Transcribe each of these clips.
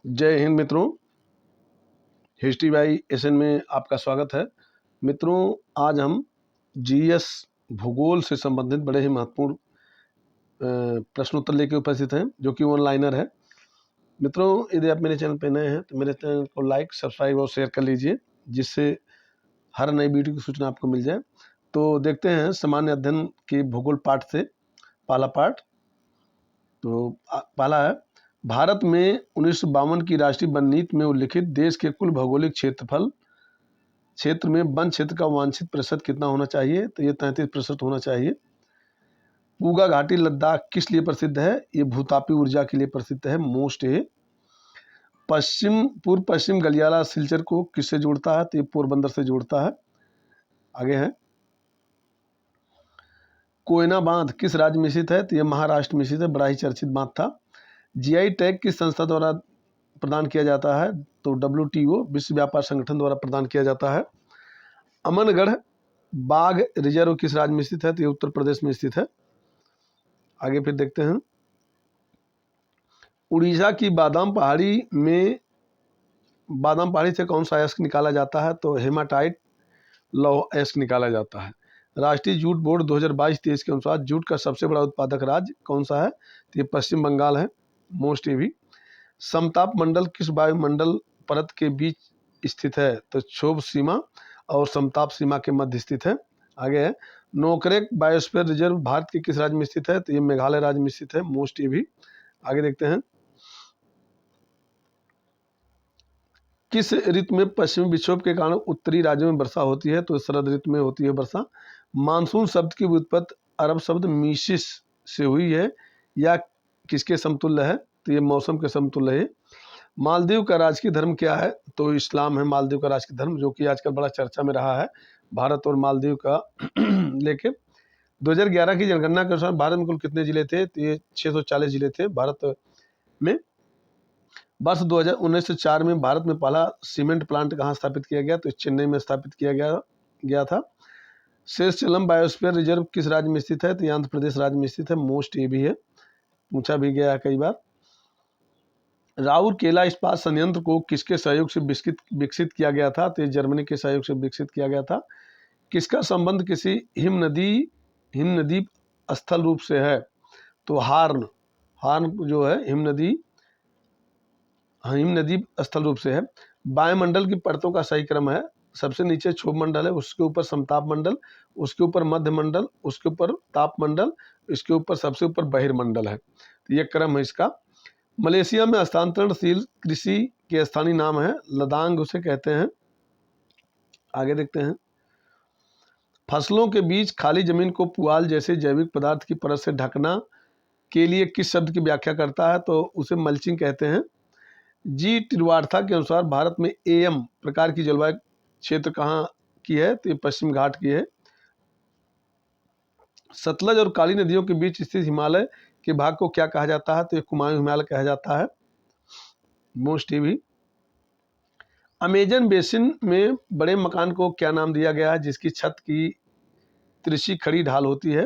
जय हिंद मित्रों, history by SN में आपका स्वागत है। मित्रों, आज हम जीएस भूगोल से संबंधित बड़े ही महत्वपूर्ण प्रश्नोत्तर लेके उपस्थित हैं, जो कि ऑनलाइनर है। मित्रों, यदि आप मेरे चैनल पर नए हैं तो मेरे चैनल को लाइक, सब्सक्राइब और शेयर कर लीजिए, जिससे हर नई वीडियो की सूचना आपको मिल जाए। तो देखते हैं सामान्य अध्ययन के भूगोल पाठ से पहला पाठ। तो पहला है, भारत में 1952 की राष्ट्रीय वन नीति में उल्लिखित देश के कुल भौगोलिक क्षेत्र में वन क्षेत्र का वांछित प्रतिशत कितना होना चाहिए? तो ये 33% होना चाहिए। पूगा घाटी लद्दाख किस लिए प्रसिद्ध है? ये भूतापी ऊर्जा के लिए प्रसिद्ध है, मोस्ट है। पूर्व पश्चिम गलियारा सिलचर को किससे जोड़ता है? तो ये पोरबंदर से जोड़ता है। आगे है, कोयना बांध किस राज्य में स्थित है? तो ये महाराष्ट्र में स्थित है, बड़ा ही चर्चित बांध था। जीआई टैग किस संस्था द्वारा प्रदान किया जाता है? तो WTO विश्व व्यापार संगठन द्वारा प्रदान किया जाता है। अमनगढ़ बाघ रिजर्व किस राज्य में स्थित है? तो ये उत्तर प्रदेश में स्थित है। आगे फिर देखते हैं, उड़ीसा की बादाम पहाड़ी से कौन सा अयस्क निकाला जाता है? तो हेमाटाइट लौह अयस्क निकाला जाता है। राष्ट्रीय जूट बोर्ड 2022-23 के अनुसार जूट का सबसे बड़ा उत्पादक राज्य कौन सा है? तो ये पश्चिम बंगाल है, मोस्ट ये भी। समताप मंडल किस वायुमंडल परत के बीच स्थित है? तो क्षोभ सीमा और समताप सीमा के मध्य स्थित है। आगे है, नोकरेक बायोस्फीयर रिजर्व भारत के किस राज्य में स्थित है? तो ये मेघालय राज्य में स्थित है, मोस्ट ये भी। आगे देखते हैं, किस ऋतु में पश्चिमी विक्षोभ के कारण उत्तरी राज्यों में वर्षा होती है? तो शरद ऋतु में होती है वर्षा। मानसून शब्द की व्युत्पत्ति अरब शब्द मीशिस से हुई है या किसके समतुल्य है? तो ये मौसम के समतुल्य है। मालदीव का राजकीय धर्म क्या है? तो इस्लाम है मालदीव का राजकीय धर्म, जो कि आजकल बड़ा चर्चा में रहा है भारत और मालदीव का लेके। 2011 की जनगणना के अनुसार भारत में कुल कितने जिले थे? तो ये 640 जिले थे भारत में। वर्ष 1904 में भारत में पहला सीमेंट प्लांट कहाँ स्थापित किया गया? तो चेन्नई में स्थापित किया गया था। शेषचलम बायोस्फीयर रिजर्व किस राज्य में स्थित है? तो आंध्र प्रदेश राज्य में स्थित है, मोस्ट ये भी है, पूछा भी गया है कई बार। राउरकेला इस्पात संयंत्र को किसके सहयोग से विकसित किया गया था? तो जर्मनी के सहयोग से विकसित किया गया था। किसका संबंध किसी हिमनदी स्थल रूप से है? तो हार्न जो है हिमनदी स्थल रूप से है। वायुमंडल की परतों का सही क्रम है, सबसे नीचे क्षोभ मंडल है, उसके ऊपर समताप मंडल, उसके ऊपर मध्य मंडल, उसके ऊपर ताप मंडल, इसके ऊपर सबसे ऊपर बहिर्मंडल है। तो ये क्रम है इसका। मलेशिया में हस्तांतरणशील कृषि के स्थानीय नाम है लदांग उसे कहते हैं। आगे देखते हैं, फसलों के बीच खाली जमीन को पुआल जैसे जैविक पदार्थ की परत से ढकना के लिए किस शब्द की व्याख्या करता है? तो उसे मल्चिंग कहते हैं। जी त्रिवार्था के अनुसार भारत में AM प्रकार की जलवायु क्षेत्र कहाँ की है? तो ये पश्चिम घाट की है। सतलज और काली नदियों के बीच स्थित हिमालय के भाग को क्या कहा जाता है? तो ये कुमायूं हिमालय कहा जाता है, मोस्ट टीवी। अमेजन बेसिन में बड़े मकान को क्या नाम दिया गया है जिसकी छत की तिरछी खड़ी ढाल होती है?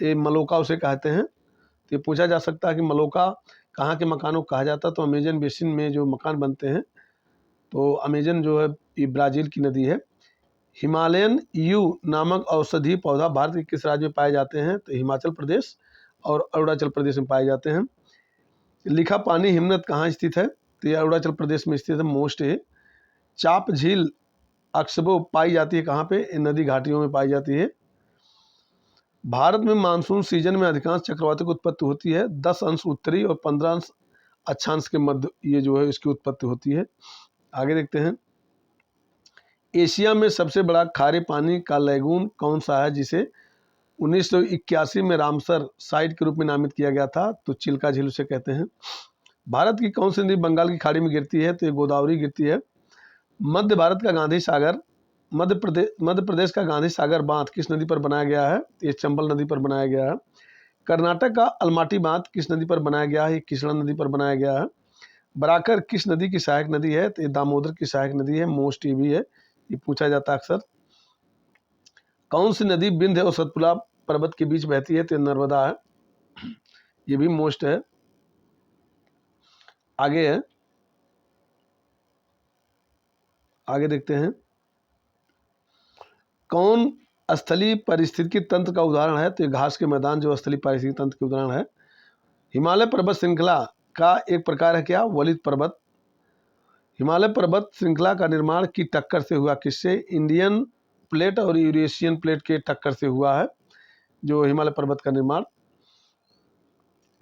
ये मलोका उसे कहते हैं। तो ये पूछा जा सकता है कि मलोका कहाँ के मकानों को कहा जाता है? तो अमेजन बेसिन में जो मकान बनते हैं, तो अमेजन जो है ये ब्राज़ील की नदी है। हिमालयन यू नामक औषधि पौधा भारत के किस राज्य में पाए जाते हैं? तो हिमाचल प्रदेश और अरुणाचल प्रदेश में पाए जाते हैं। लिखा पानी हिमनद कहाँ स्थित है? तो ये अरुणाचल प्रदेश में स्थित है, मोस्ट है। चाप झील अक्सबो पाई जाती है कहाँ पे? इन नदी घाटियों में पाई जाती है। भारत में मानसून सीजन में अधिकांश चक्रवातों की उत्पत्ति होती है 10 अंश उत्तरी और 15 अंश अक्षांश के मध्य, ये जो है इसकी उत्पत्ति होती है। आगे देखते हैं, एशिया में सबसे बड़ा खारे पानी का लैगून कौन सा है जिसे 1981 में रामसर साइट के रूप में नामित किया गया था? तो चिल्का झील उसे कहते हैं। भारत की कौन सी नदी बंगाल की खाड़ी में गिरती है? तो ये गोदावरी गिरती है। मध्य भारत का गांधी सागर मध्य प्रदेश का गांधी सागर बांध किस नदी पर बनाया गया है? तो ये चंबल नदी पर बनाया गया है। कर्नाटक का अलमाटी बांध किस नदी पर बनाया गया है? ये कृष्णा नदी पर बनाया गया है। बराकर किस नदी की सहायक नदी है? तो ये दामोदर की सहायक नदी है, मोस्ट ये भी है, ये पूछा जाता है अक्सर। कौन सी नदी विंध्य और सतपुड़ा पर्वत के बीच बहती है? तो नर्मदा है, ये भी मोस्ट है। आगे है, आगे देखते हैं, कौन स्थलीय पारिस्थितिकी तंत्र का उदाहरण है? तो ये घास के मैदान जो स्थलीय पारिस्थितिकी तंत्र के उदाहरण है। हिमालय पर्वत श्रृंखला का एक प्रकार है क्या? वलित पर्वत। हिमालय पर्वत श्रृंखला का निर्माण की टक्कर से हुआ, किससे? इंडियन प्लेट और यूरेशियन प्लेट के टक्कर से हुआ है जो हिमालय पर्वत का निर्माण।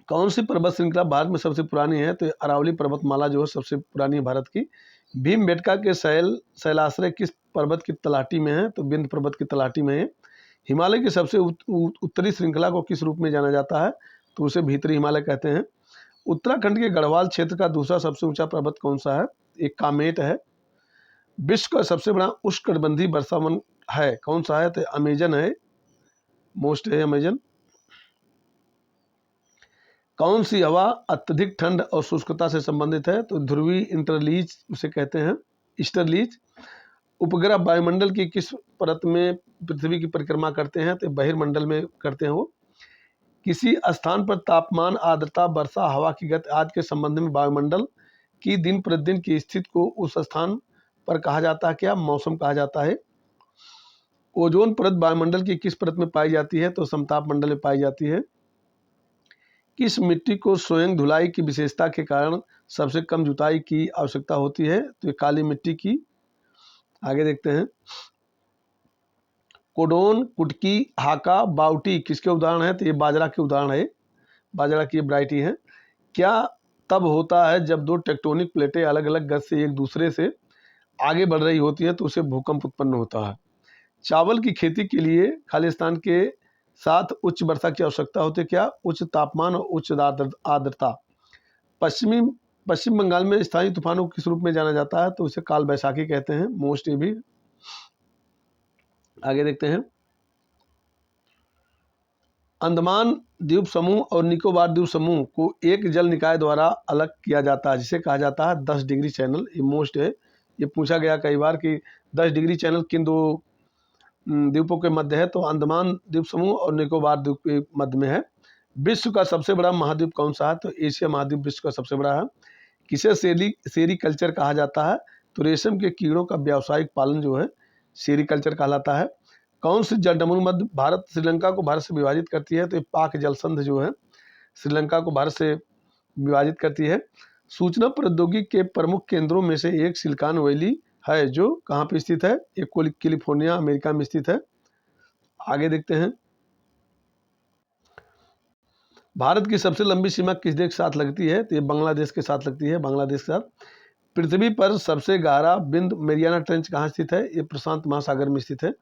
कौन सी पर्वत श्रृंखला भारत में सबसे पुरानी है? तो अरावली पर्वतमाला जो है सबसे पुरानी है भारत की। भीमबेटका के शैलाश्रय किस पर्वत की तलहटी में है? तो विंध्य पर्वत की तलहटी में है। हिमालय की सबसे उत्तरी श्रृंखला को किस रूप में जाना जाता है? तो उसे भीतरी हिमालय कहते हैं। उत्तराखंड के गढ़वाल क्षेत्र का दूसरा सबसे ऊंचा पर्वत कौन सा है? एक कामेट है। विश्व का सबसे बड़ा उष्णकटिबंधीय वर्षावन है, कौन सा है? तो अमेजन है, मोस्ट है अमेजन। कौन सी हवा अत्यधिक ठंड और शुष्कता से संबंधित है? तो ध्रुवीय इंटरलीज उसे कहते हैं, ईस्टरलीज। उपग्रह वायुमंडल की किस परत में पृथ्वी की परिक्रमा करते हैं? तो बहिर्मंडल में करते हैं वो। किसी स्थान पर तापमान, आर्द्रता, वर्षा, हवा की गति आदि के संबंध में वायुमंडल की दिन प्रतिदिन की स्थिति को उस स्थान पर कहा जाता है क्या? मौसम कहा जाता है। ओजोन परत वायुमंडल की किस परत में पाई जाती है? तो समताप मंडल में पाई जाती है। किस मिट्टी को स्वयं धुलाई की विशेषता के कारण सबसे कम जुताई की आवश्यकता होती है? तो ये काली मिट्टी की। आगे देखते हैं, कोडोन, कुटकी, हाका, बाउटी किसके उदाहरण है? तो ये बाजरा के उदाहरण है, बाजरा की वैरायटी है। क्या तब होता है जब दो टेक्टोनिक प्लेटें अलग अलग गति से एक दूसरे से आगे बढ़ रही होती है तो उसे भूकंप उत्पन्न होता है। चावल की खेती के लिए खालिस्तान के साथ उच्च वर्षा की आवश्यकता होती है क्या? उच्च तापमान और उच्च आर्द्रता। पश्चिम बंगाल में स्थानीय तूफानों को किस रूप में जाना जाता है? तो उसे काल बैसाखी कहते हैं, मोस्ट ये भी। आगे देखते हैं, अंडमान द्वीप समूह और निकोबार द्वीप समूह को एक जल निकाय द्वारा अलग किया जाता है जिसे कहा जाता है 10 डिग्री चैनल। ये मोस्ट है, ये पूछा गया कई बार कि 10 डिग्री चैनल किन दो द्वीपों के मध्य है? तो अंडमान द्वीप समूह और निकोबार द्वीप के मध्य में है। विश्व का सबसे बड़ा महाद्वीप कौन सा है? तो एशिया महाद्वीप विश्व का सबसे बड़ा है। किसे सेरीकल्चर कहा जाता है? तो रेशम के कीड़ों का व्यावसायिक पालन जो है सेरीकल्चर कहलाता है। कौन सी जलडमरू मध्य भारत श्रीलंका को भारत से विभाजित करती है? तो ये पाक जलसंध जो है श्रीलंका को भारत से विभाजित करती है। सूचना प्रौद्योगिकी के प्रमुख केंद्रों में से एक सिलिकॉन वैली है जो कहाँ पे स्थित है? ये कैलिफोर्निया अमेरिका में स्थित है। आगे देखते हैं, भारत की सबसे लंबी सीमा किस देश के साथ लगती है? तो ये बांग्लादेश के साथ लगती है, बांग्लादेश के साथ। पृथ्वी पर सबसे गहरा बिंदु मेरियाना ट्रेंच कहाँ स्थित है? ये प्रशांत महासागर में स्थित है।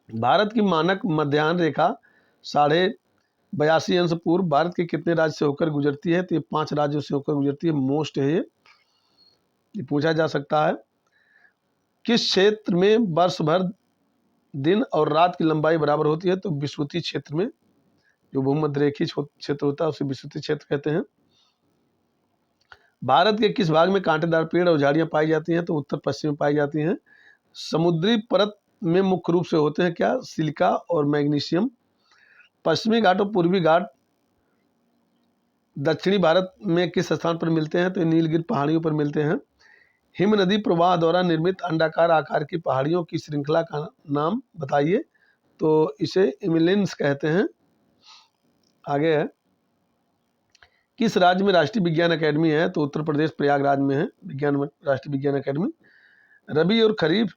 भारत की मानक मध्याह्न रेखा 82.5 अंश पूर्व भारत के कितने राज्य से होकर गुजरती है? तो ये 5 राज्यों से होकर गुजरती है, मोस्ट है ये पूछा जा सकता है। किस क्षेत्र में वर्ष भर दिन और रात की लंबाई बराबर होती है? तो विषुवतीय क्षेत्र में, जो भूमध्य रेखीय क्षेत्र होता है उसे विषुवतीय क्षेत्र कहते हैं। भारत के किस भाग में कांटेदार पेड़ और झाड़ियां पाई जाती हैं? तो उत्तर पश्चिम में पाई जाती हैं। समुद्री परत में मुख्य रूप से होते हैं क्या? सिलिका और मैग्नीशियम। पश्चिमी घाट और पूर्वी घाट दक्षिणी भारत में किस स्थान पर मिलते हैं? तो नीलगिरी पहाड़ियों पर मिलते हैं। हिम नदी प्रवाह द्वारा निर्मित अंडाकार आकार की पहाड़ियों की श्रृंखला का नाम बताइए। तो इसे इमिलिन्स कहते हैं। आगे है, किस राज्य में राष्ट्रीय विज्ञान अकेडमी है? तो उत्तर प्रदेश प्रयागराज में है राष्ट्रीय विज्ञान अकेडमी। रबी और खरीफ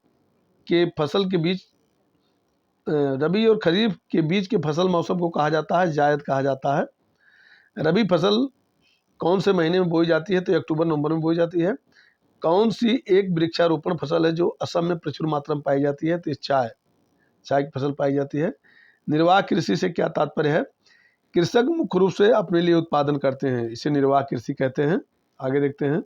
के बीच के फसल मौसम को कहा जाता है जायद कहा जाता है। रबी फसल कौन से महीने में बोई जाती है? तो अक्टूबर नवंबर में बोई जाती है। कौन सी एक वृक्षारोपण फसल है जो असम में प्रचुर मात्रा में पाई जाती है? तो चाय की फसल पाई जाती है। निर्वाह कृषि से क्या तात्पर्य है? कृषक मुख्य रूप से अपने लिए उत्पादन करते हैं, इसे निर्वाह कृषि कहते हैं। आगे देखते हैं,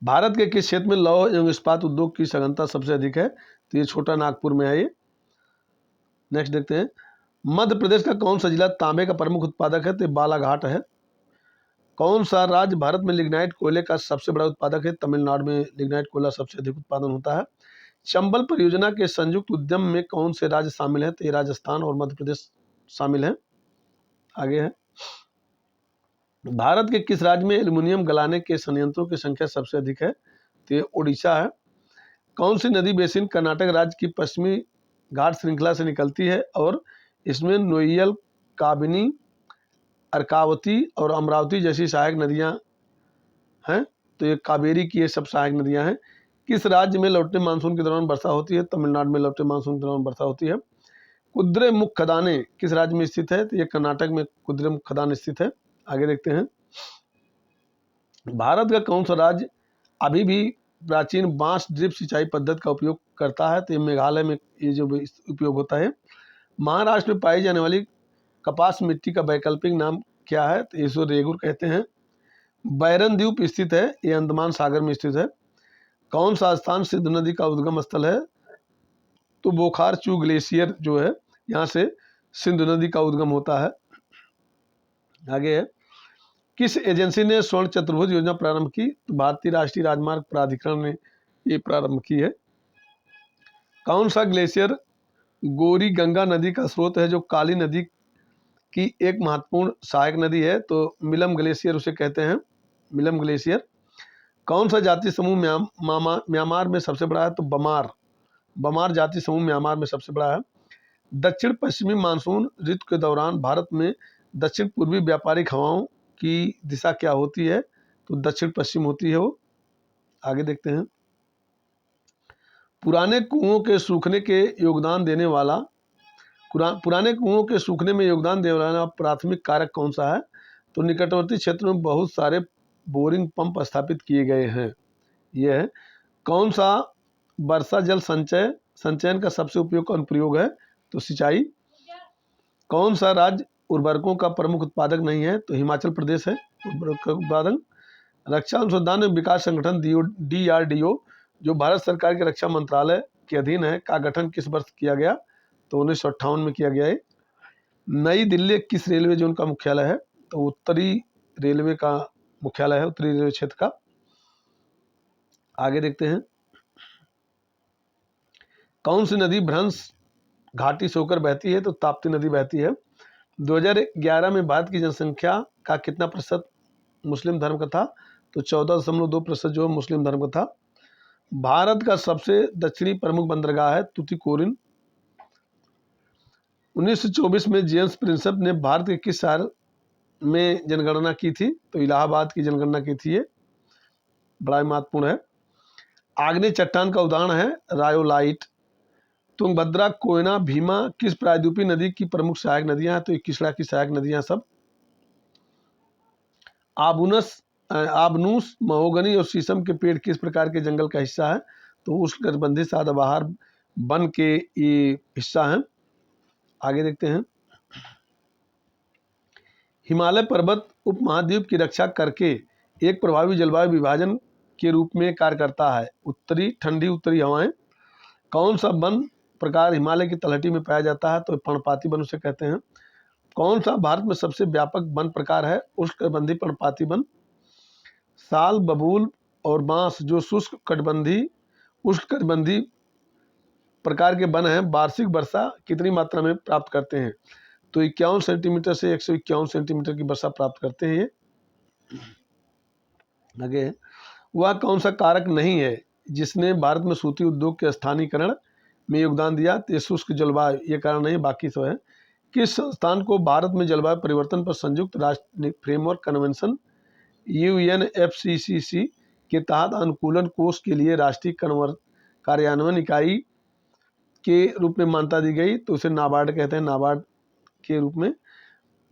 भारत के किस क्षेत्र में लौह एवं इस्पात उद्योग की सघनता सबसे अधिक है? तो ये छोटा नागपुर में है ये। नेक्स्ट देखते हैं, मध्य प्रदेश का कौन सा जिला तांबे का प्रमुख उत्पादक है? तो बालाघाट है। कौन सा राज्य भारत में लिग्नाइट कोयले का सबसे बड़ा उत्पादक है? तमिलनाडु में लिग्नाइट कोयला सबसे अधिक उत्पादन होता है। चंबल परियोजना के संयुक्त उद्यम में कौन से राज्य शामिल हैं? तो ये राजस्थान और मध्य प्रदेश शामिल हैं। आगे है, भारत के किस राज्य में एल्युमिनियम गलाने के संयंत्रों की संख्या सबसे अधिक है? तो ये उड़ीसा है। कौन सी नदी बेसिन कर्नाटक राज्य की पश्चिमी घाट श्रृंखला से निकलती है और इसमें नोय्यल, काबिनी, अर्कावती और अमरावती जैसी सहायक नदियां हैं? तो ये कावेरी की ये सब सहायक नदियां हैं। किस राज्य में लौटने मानसून के दौरान वर्षा होती है? तमिलनाडु में लौटने मानसून के दौरान वर्षा होती है। कुद्रेमुख खदानें किस राज्य में स्थित है? तो ये कर्नाटक में कुद्रेमुख खदान स्थित है। आगे देखते हैं। भारत का कौन सा राज्य अभी भी प्राचीन बांस ड्रिप सिंचाई पद्धति का उपयोग करता है? तो ये मेघालय में ये जो उपयोग होता है। महाराष्ट्र में पाई जाने वाली कपास मिट्टी का वैकल्पिक नाम क्या है? तो इसको रेगुर कहते हैं। बैरन द्वीप स्थित है, ये अंडमान सागर में स्थित है। कौन सा स्थान सिंधु नदी का उद्गम स्थल है? तो बोखार चू ग्लेशियर जो है, यहाँ से सिंधु नदी का उद्गम होता है। आगे है, किस एजेंसी ने स्वर्ण चतुर्भुज योजना प्रारंभ की? तो भारतीय राष्ट्रीय राजमार्ग प्राधिकरण ने ये प्रारंभ की है। कौन सा ग्लेशियर गोरी गंगा नदी का स्रोत है, जो काली नदी की एक महत्वपूर्ण सहायक नदी है? तो मिलम ग्लेशियर उसे कहते हैं, मिलम ग्लेशियर। कौन सा जाति समूह म्यांमार में सबसे बड़ा है? तो बमार जाति समूह म्यांमार में सबसे बड़ा है। दक्षिण पश्चिमी मानसून ऋतु के दौरान भारत में दक्षिण पूर्वी व्यापारिक हवाओं की दिशा क्या होती है? तो दक्षिण पश्चिम होती है वो। आगे देखते हैं। पुराने कुओं के सूखने में योगदान देने वाला प्राथमिक कारक कौन सा है? तो निकटवर्ती क्षेत्रों में बहुत सारे बोरिंग पंप स्थापित किए गए हैं। यह है। कौन सा वर्षा जल संचयन का सबसे उपयुक्त अनुप्रयोग है? तो सिंचाई। कौन सा राज्य उर्वरकों का प्रमुख उत्पादक नहीं है? तो हिमाचल प्रदेश है उर्वरक का उत्पादन। रक्षा अनुसंधान एवं विकास संगठन DRDO, जो भारत सरकार के रक्षा मंत्रालय के अधीन है, का गठन किस वर्ष किया गया? तो 1958 में किया गया है। नई दिल्ली किस रेलवे जोन का मुख्यालय है? तो उत्तरी रेलवे का मुख्यालय है, उत्तरी रेलवे क्षेत्र का। आगे देखते हैं। कौन सी नदी भ्रंश घाटी से होकर बहती है? तो ताप्ती नदी बहती है। 2011 में भारत की जनसंख्या का कितना प्रतिशत मुस्लिम धर्म का था? तो 14.2% जो मुस्लिम धर्म का था। भारत का सबसे दक्षिणी प्रमुख बंदरगाह है तुतीकोरिन। 1924 में जेम्स प्रिंसेप ने भारत के किस शहर में जनगणना की थी? तो इलाहाबाद की जनगणना की थी। ये बड़ा महत्वपूर्ण है। आग्नेय चट्टान का उदाहरण है रायोलाइट। तुंगभद्रा, कोयना, भीमा किस प्रायद्वीपीय नदी की प्रमुख सहायक नदियां हैं? तो किसला की सहायक नदियां सब। आबनूस, महोगनी और शीशम के पेड़ किस प्रकार के जंगल का हिस्सा है? तो उष्णकटिबंधीय सदाबहार वन के ये हिस्सा हैं। आगे देखते हैं। हिमालय पर्वत उपमहाद्वीप की रक्षा करके एक प्रभावी जलवायु विभाजन के रूप में कार्य करता है। ठंडी उत्तरी हवाएं। कौन सा वन प्रकार हिमालय की तलहटी में पाया जाता है? तो पर्णपाती वन उसे कहते हैं। कौन सा भारत में सबसे व्यापक वन प्रकार है? उष्णकटिबंधीय पर्णपाती वन। साल, बबूल और बांस जो शुष्क कटिबंधीय उष्णकटिबंधीय प्रकार के वन हैं, वार्षिक वर्षा कितनी मात्रा में प्राप्त करते हैं? तो 51 सेंटीमीटर से 151 सेंटीमीटर की वर्षा प्राप्त करते हैं ये। आगे, वह कौन सा कारक नहीं है जिसने भारत में सूती उद्योग के स्थानीयकरण में योगदान दिया? तो शुष्क जलवायु ये कारण नहीं, बाकी सब है। किस संस्थान को भारत में जलवायु परिवर्तन पर संयुक्त राष्ट्र फ्रेमवर्क कन्वेंशन UNFCCC के तहत अनुकूलन कोष के लिए राष्ट्रीय कार्यान्वयन इकाई के रूप में मान्यता दी गई? तो उसे नाबार्ड कहते हैं, नाबार्ड के रूप में।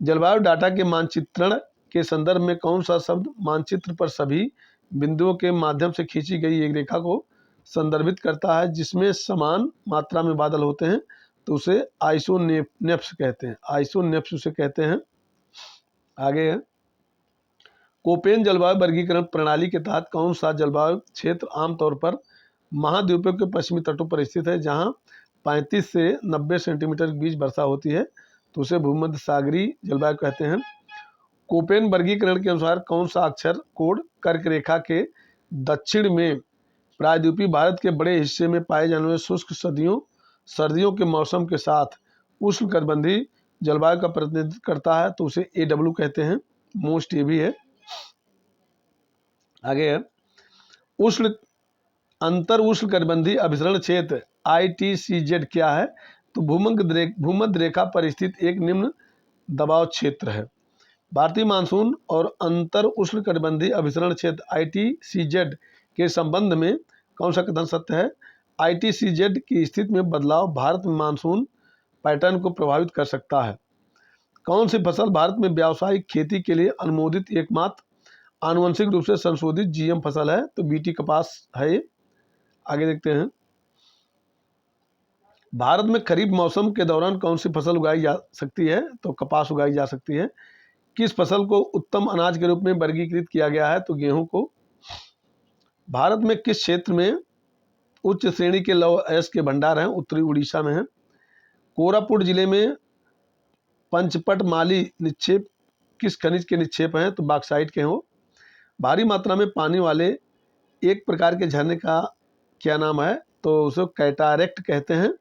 जलवायु डाटा के मानचित्रण के संदर्भ में कौन सा शब्द मानचित्र पर सभी बिंदुओं के माध्यम से खींची गई एक रेखा को संदर्भित करता है जिसमें समान मात्रा में बादल होते हैं? तो उसे आइसोनेप्स कहते हैं, आइसोनेप्स उसे कहते हैं। आगे है, कोपेन जलवायु वर्गीकरण प्रणाली के तहत कौन सा जलवायु क्षेत्र आमतौर पर महाद्वीपों के पश्चिमी तटों पर स्थित है जहां 35 से 90 सेंटीमीटर के बीच वर्षा होती है? तो उसे भूमध्य सागरीय जलवायु कहते हैं। कोपेन वर्गीकरण के अनुसार कौन सा अक्षर कोड कर्क रेखा के दक्षिण में प्रायद्वीपीय भारत के बड़े हिस्से में पाए जाने वाले शुष्क सर्दियों के मौसम के साथ उष्णकटिबंधीय जलवायु का प्रतिनिधित्व करता है? तो उसे AW कहते हैं। मोस्ट ये भी है। आगे है उष्ण अंतर उष्णकटिबंधीय अभिसरण क्षेत्र ITCZ क्या है? तो भूमध्य रेखा पर स्थित एक निम्न दबाव क्षेत्र है। भारतीय मानसून और अंतर उष्णकटिबंधीय अभिसरण क्षेत्र ITCZ के संबंध में कौन सा कथन सत्य है? ITCZ की स्थिति में बदलाव भारत में मानसून पैटर्न को प्रभावित कर सकता है। कौन सी फसल भारत में व्यावसायिक खेती के लिए अनुमोदित एकमात्र आनुवंशिक रूप से संशोधित GM फसल है? तो BT कपास है ये। आगे देखते हैं भारत में खरीफ मौसम के दौरान कौन सी फसल उगाई जा सकती है? तो कपास उगाई जा सकती है। किस फसल को उत्तम अनाज के रूप में वर्गीकृत किया गया है? तो गेहूं को। भारत में किस क्षेत्र में उच्च श्रेणी के लौह अयस्क के भंडार हैं? उत्तरी उड़ीसा में है। कोरापुट जिले में पंचपट माली निक्षेप किस खनिज के निक्षेप हैं? तो बॉक्साइट के हो। भारी मात्रा में पानी वाले एक प्रकार के झरने का क्या नाम है? तो उसे कैटारेक्ट कहते हैं।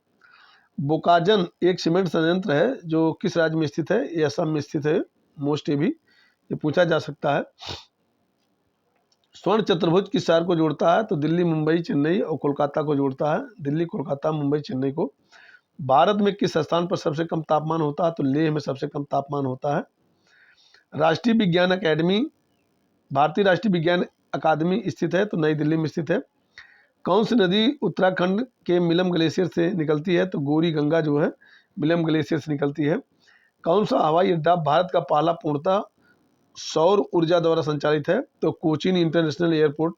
बोकाजन एक सीमेंट संयंत्र है जो किस राज्य में स्थित है? ये असम में स्थित है। मोस्ट ये भी ये पूछा जा सकता है। स्वर्ण चतुर्भुज किस शहर को जोड़ता है? तो दिल्ली, मुंबई, चेन्नई और कोलकाता को जोड़ता है। दिल्ली, कोलकाता, मुंबई, चेन्नई को। भारत में किस स्थान पर सबसे कम तापमान होता है? तो लेह में सबसे कम तापमान होता है। राष्ट्रीय विज्ञान अकेडमी भारतीय राष्ट्रीय विज्ञान अकादमी स्थित है? तो नई दिल्ली में स्थित है। कौन सी नदी उत्तराखंड के मिलम ग्लेशियर से निकलती है? तो गौरी गंगा जो है मिलम ग्लेशियर से निकलती है। कौन सा हवाई अड्डा भारत का पहला पूर्णतः सौर ऊर्जा द्वारा संचालित है? तो Cochin international airport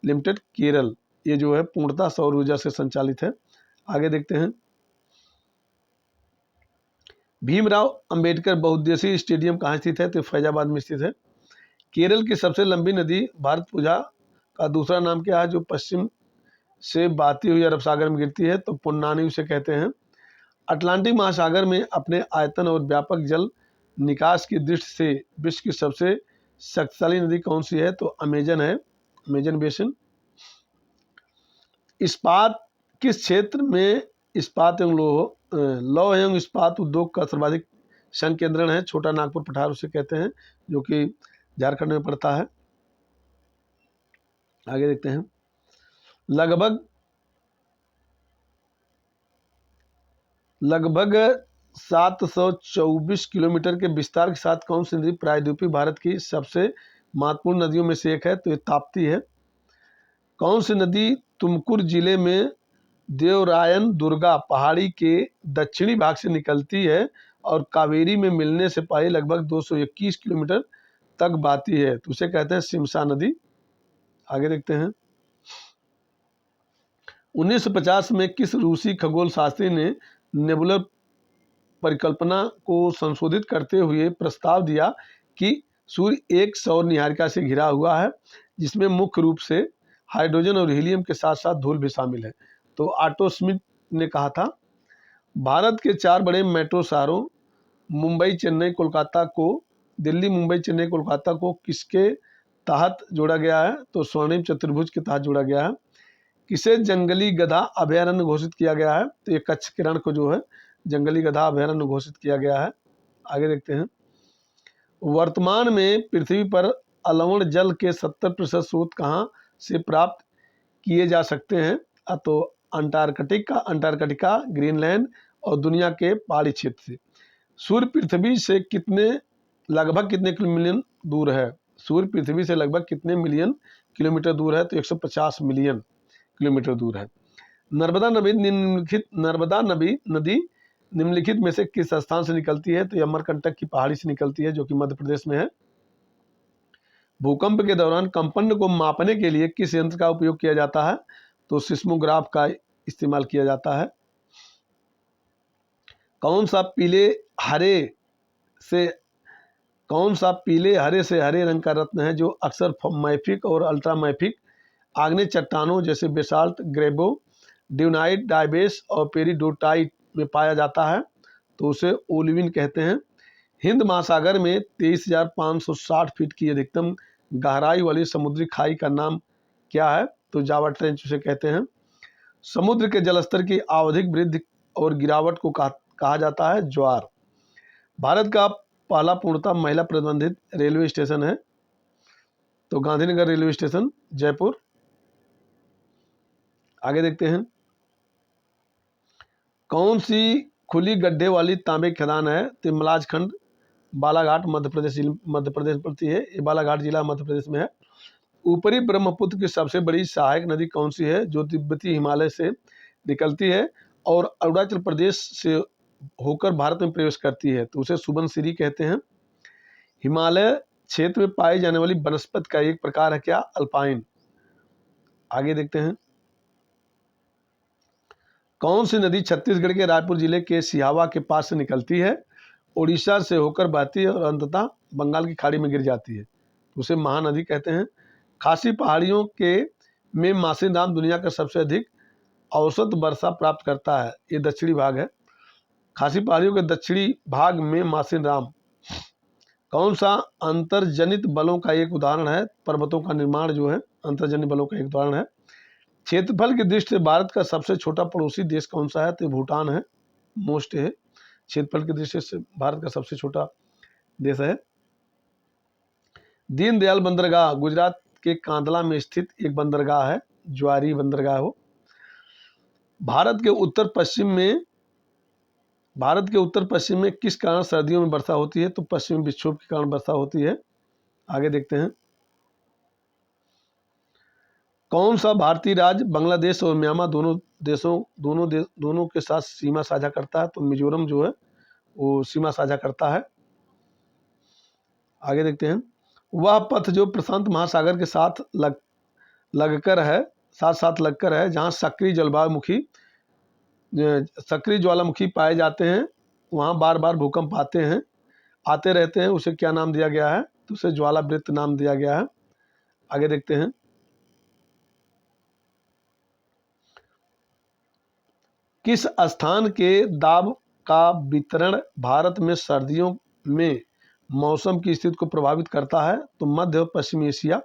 limited Kerala, ये जो है पूर्णतः सौर ऊर्जा से संचालित है। आगे देखते हैं भीमराव अंबेडकर बहुउद्देशीय स्टेडियम कहाँ स्थित है? तो फैजाबाद में स्थित है। केरल की सबसे लंबी नदी भारतपुझा का दूसरा नाम क्या है जो पश्चिम से बहती हुई अरब सागर में गिरती है? तो पुन्नानी उसे कहते हैं। अटलांटिक महासागर में अपने आयतन और व्यापक जल निकास की दृष्टि से विश्व की सबसे शक्तिशाली नदी कौन सी है? तो अमेजन है, अमेजन बेसिन। इस्पात किस क्षेत्र में इस्पात एवं लौह एवं इस्पात उद्योग का सर्वाधिक संकेंद्रण है? छोटा नागपुर पठार उसे कहते हैं जो कि झारखंड में पड़ता है। आगे देखते हैं लगभग 724 किलोमीटर के विस्तार के साथ कौन सी नदी प्रायद्वीपीय भारत की सबसे महत्वपूर्ण नदियों में से एक है? तो ये ताप्ती है। कौन सी नदी तुमकुर जिले में देवरायन दुर्गा पहाड़ी के दक्षिणी भाग से निकलती है और कावेरी में मिलने से पहले लगभग 221 किलोमीटर तक बहती है? तो उसे कहते हैं सिमसा नदी। आगे देखते हैं 1950 में किस रूसी खगोल शास्त्री ने नेबुलर परिकल्पना को संशोधित करते हुए प्रस्ताव दिया कि सूर्य एक सौर निहारिका से घिरा हुआ है जिसमें मुख्य रूप से हाइड्रोजन और हीलियम के साथ साथ धूल भी शामिल है? तो ऑटो स्मिथ ने कहा था। भारत के 4 बड़े मेट्रो शहरों मुंबई, चेन्नई, कोलकाता को दिल्ली, मुंबई, चेन्नई, कोलकाता को किसके तहत जोड़ा गया है? तो स्वर्णिम चतुर्भुज के तहत जोड़ा गया है। किसे जंगली गधा अभयारण्य घोषित किया गया है? तो ये कच्छ के रण को जो है जंगली गधा अभयारण्य घोषित किया गया है। आगे देखते हैं वर्तमान में पृथ्वी पर अलवण जल के 70% स्रोत कहाँ से प्राप्त किए जा सकते हैं? तो अंटार्कटिका, ग्रीनलैंड और दुनिया के पहाड़ी क्षेत्र से। सूर्य पृथ्वी से लगभग कितने मिलियन दूर है? सूर्य पृथ्वी से लगभग कितने मिलियन किलोमीटर दूर है? तो 150 मिलियन किलोमीटर दूर है। नर्मदा नदी निम्नलिखित में से किस स्थान से निकलती है? तो ये अमरकंटक की पहाड़ी से निकलती है जो कि मध्य प्रदेश में है। भूकंप के दौरान कंपन को मापने के लिए किस यंत्र का उपयोग किया जाता है? तो सिस्मोग्राफ का इस्तेमाल किया जाता है। कौन सा पीले हरे से हरे रंग का रत्न है जो अक्सर मैफिक और अल्ट्रामैफिक आग्नेय चट्टानों जैसे बेसाल्ट, ग्रेबो, ड्यूनाइट, डायबेस और पेरिडोटाइट में पाया जाता है? तो उसे ओलिविन कहते हैं। हिंद महासागर में 23,560 फीट की अधिकतम गहराई वाली समुद्री खाई का नाम क्या है? तो जावा ट्रेंच उसे कहते हैं। समुद्र के जलस्तर की आवधिक वृद्धि और गिरावट को कहा जाता है ज्वार। भारत का पहला पूर्णतः महिला प्रतिबंधित रेलवे स्टेशन है? तो गांधीनगर रेलवे स्टेशन, जयपुर। आगे देखते हैं, कौन सी खुली गड्ढे वाली तांबे की खदान है? तो मलाज खंड, बालाघाट, मध्य प्रदेश, मध्य प्रदेश पड़ती है। ये बालाघाट जिला मध्य प्रदेश में है। ऊपरी ब्रह्मपुत्र की सबसे बड़ी सहायक नदी कौन सी है? जो तिब्बती हिमालय से निकलती है और अरुणाचल प्रदेश से होकर भारत में प्रवेश करती है, तो उसे सुबनसिरी कहते हैं। हिमालय क्षेत्र में पाई जाने वाली वनस्पति का एक प्रकार है क्या? अल्पाइन। आगे देखते हैं, कौन सी नदी छत्तीसगढ़ के रायपुर जिले के सिहावा के पास से निकलती है, उड़ीसा से होकर बहती है और अंततः बंगाल की खाड़ी में गिर जाती है? उसे महानदी कहते हैं। खासी पहाड़ियों के में मासिन राम दुनिया का सबसे अधिक औसत वर्षा प्राप्त करता है। ये दक्षिणी भाग है। खासी पहाड़ियों के दक्षिणी भाग में मासिन राम कौन सा अंतर्जनित बलों का एक उदाहरण है? पर्वतों का निर्माण जो है अंतर्जनित बलों का एक उदाहरण है। क्षेत्रफल की दृष्टि से भारत का सबसे छोटा पड़ोसी देश कौन सा है? तो भूटान है, मोस्ट है। क्षेत्रफल की दृष्टि से भारत का सबसे छोटा देश है। दीनदयाल बंदरगाह गुजरात के कांदला में स्थित एक बंदरगाह है, ज्वारी बंदरगाह हो। भारत के उत्तर पश्चिम में किस कारण सर्दियों में वर्षा होती है? तो पश्चिमी विक्षोभ के कारण वर्षा होती है। आगे देखते हैं, कौन सा भारतीय राज्य बांग्लादेश और म्यांमार दोनों के साथ सीमा साझा करता है? तो मिजोरम जो है वो सीमा साझा करता है। आगे देखते हैं, वह पथ जो प्रशांत महासागर के साथ लगकर है, जहाँ सक्रिय ज्वालामुखी पाए जाते हैं, वहाँ बार बार भूकंप आते रहते हैं, उसे क्या नाम दिया गया है? तो उसे ज्वालावृत्त नाम दिया गया है। आगे देखते हैं, किस स्थान के दाब का वितरण भारत में सर्दियों में मौसम की स्थिति को प्रभावित करता है? तो मध्य और पश्चिमी एशिया।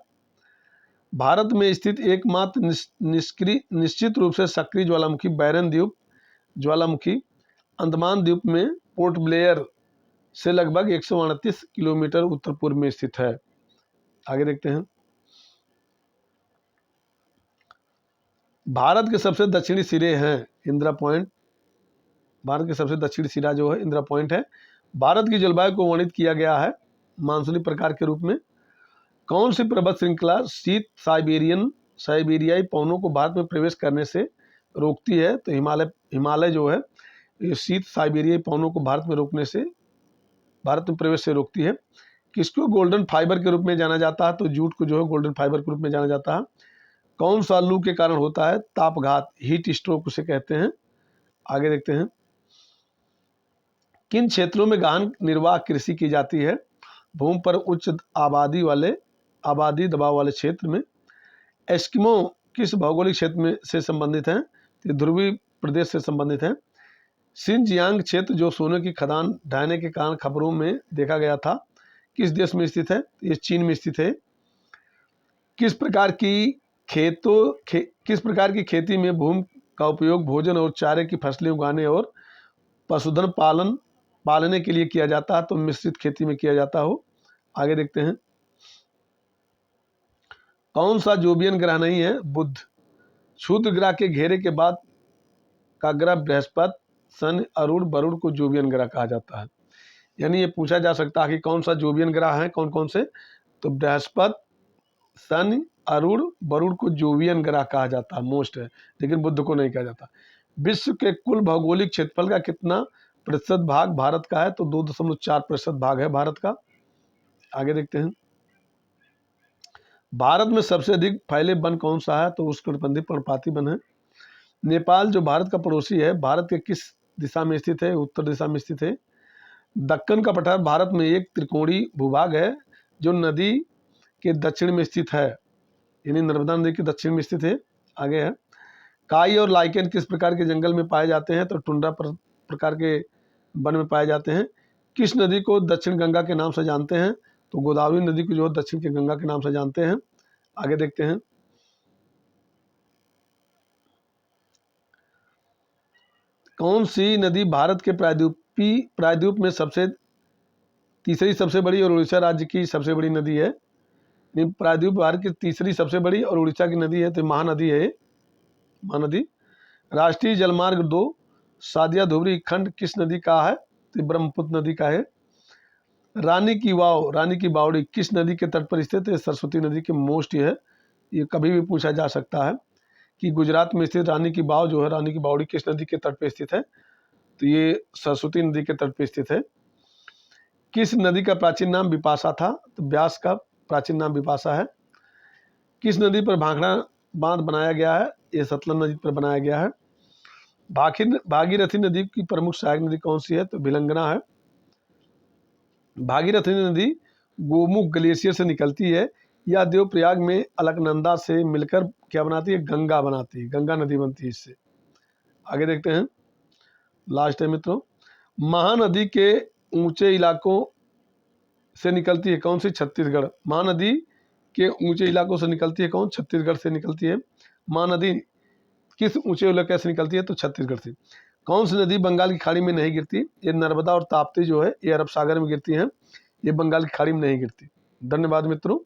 भारत में स्थित एकमात्र निश्चित रूप से सक्रिय ज्वालामुखी बैरन द्वीप ज्वालामुखी अंडमान द्वीप में पोर्ट ब्लेयर से लगभग 138 किलोमीटर उत्तर पूर्व में स्थित है। आगे देखते हैं, भारत के सबसे दक्षिणी सिरे हैं इंदिरा पॉइंट। भारत के सबसे दक्षिणी सिरा जो है इंदिरा पॉइंट है। भारत की जलवायु को वर्णित किया गया है मानसूनी प्रकार के रूप में। कौन सी पर्वत श्रृंखला शीत साइबेरियाई पवनों को भारत में प्रवेश करने से रोकती है? तो हिमालय जो है ये शीत साइबेरियाई पवनों को भारत में प्रवेश से रोकती है। किसको गोल्डन फाइबर के रूप में जाना जाता है? तो जूट को जो है गोल्डन फाइबर के रूप में जाना जाता है। कौन सा लू के कारण होता है? तापघात, हीट स्ट्रोक उसे कहते हैं। आगे देखते हैं, किन क्षेत्रों में गहन निर्वाह कृषि की जाती है? भूमि पर उच्च आबादी दबाव वाले क्षेत्र में। एस्किमो किस भौगोलिक क्षेत्र में से संबंधित हैं? तो ध्रुवीय प्रदेश से संबंधित हैं। सिनजियांग क्षेत्र जो सोने की खदान ढहने के कारण खबरों में देखा गया था, किस देश में स्थित है? ये चीन में स्थित है। किस प्रकार की खेती में भूमि का उपयोग भोजन और चारे की फसलें उगाने और पशुधन पालने के लिए किया जाता है? तो मिश्रित खेती में किया जाता हो। आगे देखते हैं, कौन सा जोबियन ग्रह नहीं है? बुध। क्षुद्र ग्रह के घेरे के बाद का ग्रह बृहस्पति, शनि, अरुण, वरुण को जोबियन ग्रह कहा जाता है। यानी ये पूछा जा सकता है कि कौन सा जोबियन ग्रह है, कौन कौन से? तो बृहस्पति, शनि, अरुण, वरुण को जोबियन ग्रह कहा जाता है, मोस्ट है, लेकिन बुध को नहीं कहा जाता। विश्व के कुल भौगोलिक क्षेत्रफल का कितना प्रतिशत भाग भारत का है? तो 2.4% भाग है भारत का। आगे देखते हैं, भारत में सबसे अधिक फैले वन कौन सा है? तो उष्णकटिबंधीय पर्णपाती वन है। नेपाल जो भारत का पड़ोसी है, भारत के किस दिशा में स्थित है? उत्तर दिशा में स्थित है। दक्कन का पठार भारत में एक त्रिकोणीय भूभाग है जो नदी के दक्षिण में स्थित है, यानी नर्मदा नदी के दक्षिण में स्थित है। आगे है, काई और लाइकेन किस प्रकार के जंगल में पाए जाते हैं? तो टुंड्रा प्रकार के वन में पाए जाते हैं। किस नदी को दक्षिण गंगा के नाम से जानते हैं? तो गोदावरी नदी को जो दक्षिण के गंगा के नाम से जानते हैं। आगे देखते हैं, कौन सी नदी भारत के प्रायद्वीप में सबसे तीसरी सबसे बड़ी और उड़ीसा राज्य की सबसे बड़ी नदी है। प्रायद्वीप भारत की तीसरी सबसे बड़ी और उड़ीसा की नदी है, तो महानदी है ये, महानदी। राष्ट्रीय जलमार्ग 2 सादिया धुबरी खंड किस नदी का है? तो ब्रह्मपुत्र नदी का है। रानी की वाव, रानी की बावड़ी किस नदी के तट पर स्थित है? सरस्वती नदी के मोस्ट है। ये कभी भी पूछा जा सकता है कि गुजरात में स्थित रानी की वाव जो है, रानी की बावड़ी किस नदी के तट पर स्थित है? तो ये सरस्वती नदी के तट पर स्थित है। किस नदी का प्राचीन नाम बिपाशा था? तो ब्यास का प्राचीन नाम बिपाशा है। किस नदी पर भाखड़ा बांध बनाया गया है? ये सतलज नदी पर बनाया गया है। भागीरथी नदी की प्रमुख सहायक नदी कौन सी है? तो भिलंगना है। भागीरथी नदी गोमुख ग्लेशियर से निकलती है या देवप्रयाग में अलकनंदा से मिलकर क्या बनाती है? गंगा बनाती है, गंगा नदी बनती है इससे। आगे देखते हैं, लास्ट है मित्रों। महानदी के ऊंचे इलाकों से निकलती है कौन सी? छत्तीसगढ़। महानदी के ऊंचे इलाकों से निकलती है कौन? छत्तीसगढ़ से निकलती है। महानदी किस ऊंचे इलाके से निकलती है? तो छत्तीसगढ़ से। कौन सी नदी बंगाल की खाड़ी में नहीं गिरती? ये नर्मदा और ताप्ती जो है ये अरब सागर में गिरती हैं, ये बंगाल की खाड़ी में नहीं गिरती। धन्यवाद मित्रों।